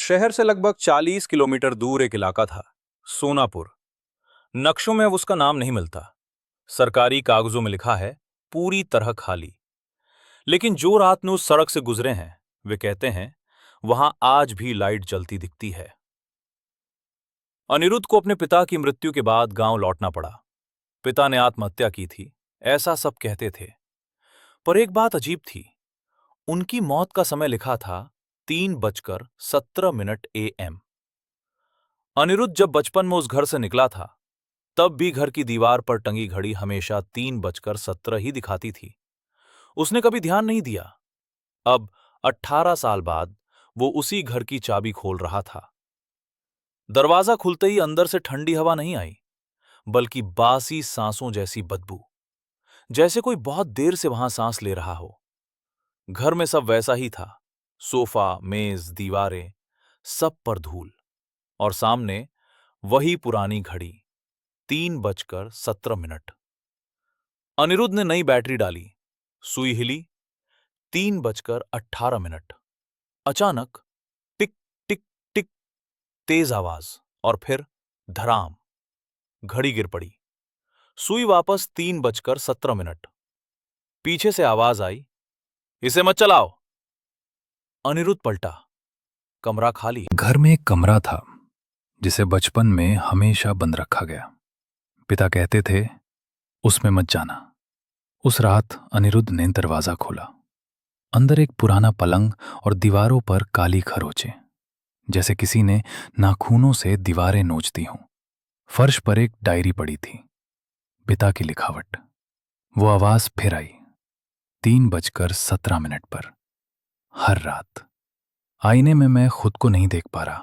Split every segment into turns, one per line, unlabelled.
शहर से लगभग 40 किलोमीटर दूर एक इलाका था, सोनापुर। नक्शों में अब उसका नाम नहीं मिलता। सरकारी कागजों में लिखा है पूरी तरह खाली। लेकिन जो रात में उस सड़क से गुजरे हैं, वे कहते हैं वहां आज भी लाइट जलती दिखती है। अनिरुद्ध को अपने पिता की मृत्यु के बाद गांव लौटना पड़ा। पिता ने आत्महत्या की थी, ऐसा सब कहते थे। पर एक बात अजीब थी, उनकी मौत का समय लिखा था 3:17 AM। अनिरुद्ध जब बचपन में उस घर से निकला था, तब भी घर की दीवार पर टंगी घड़ी हमेशा 3:17 ही दिखाती थी। उसने कभी ध्यान नहीं दिया। अब 18 साल बाद वो उसी घर की चाबी खोल रहा था। दरवाजा खुलते ही अंदर से ठंडी हवा नहीं आई, बल्कि बासी सांसों जैसी बदबू, जैसे कोई बहुत देर से वहां सांस ले रहा हो। घर में सब वैसा ही था, सोफा, मेज, दीवारें, सब पर धूल, और सामने वही पुरानी घड़ी, 3:17। अनिरुद्ध ने नई बैटरी डाली, सुई हिली, 3:18। अचानक टिक टिक टिक, तेज आवाज, और फिर धड़ाम, घड़ी गिर पड़ी। सुई वापस 3:17। पीछे से आवाज आई, इसे मत चलाओ। अनिरुद्ध पलटा, कमरा खाली।
घर में एक कमरा था जिसे बचपन में हमेशा बंद रखा गया। पिता कहते थे उसमें मत जाना। उस रात अनिरुद्ध ने दरवाजा खोला। अंदर एक पुराना पलंग और दीवारों पर काली खरोंचें, जैसे किसी ने नाखूनों से दीवारें नोच दी हों। फर्श पर एक डायरी पड़ी थी, पिता की लिखावट। वो आवाज फिर आई, 3:17 पर। हर रात। आईने में मैं खुद को नहीं देख पा रहा,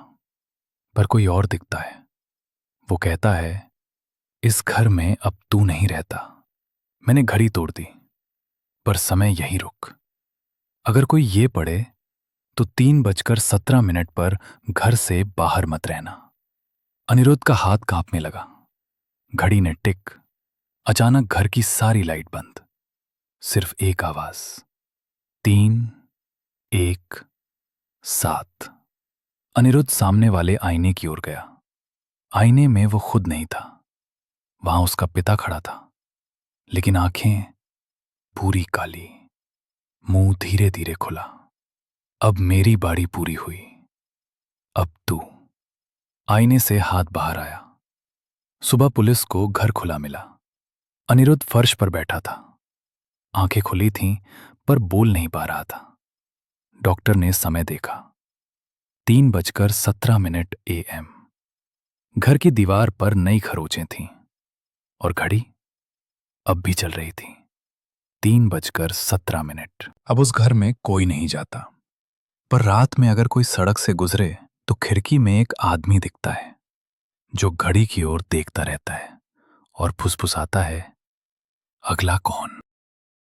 पर कोई और दिखता है। वो कहता है इस घर में अब तू नहीं रहता। मैंने घड़ी तोड़ दी, पर समय यहीं रुक। अगर कोई ये पढ़े तो 3:17 पर घर से बाहर मत रहना। अनिरुद्ध का हाथ कांपने लगा। घड़ी ने टिक। अचानक घर की सारी लाइट बंद। सिर्फ एक आवाज, 3:17। अनिरुद्ध सामने वाले आईने की ओर गया। आईने में वो खुद नहीं था। वहां उसका पिता खड़ा था, लेकिन आंखें पूरी काली, मुंह धीरे धीरे खुला। अब मेरी बारी पूरी हुई, अब तू। आईने से हाथ बाहर आया। सुबह पुलिस को घर खुला मिला। अनिरुद्ध फर्श पर बैठा था। आंखें खुली थीं, पर बोल नहीं पा रहा था। डॉक्टर ने समय देखा, 3:17 AM। घर की दीवार पर नई खरोंचें थीं, और घड़ी अब भी चल रही थी, 3:17। अब उस घर में कोई नहीं जाता, पर रात में अगर कोई सड़क से गुजरे तो खिड़की में एक आदमी दिखता है, जो घड़ी की ओर देखता रहता है और फुसफुसाता है, अगला कौन?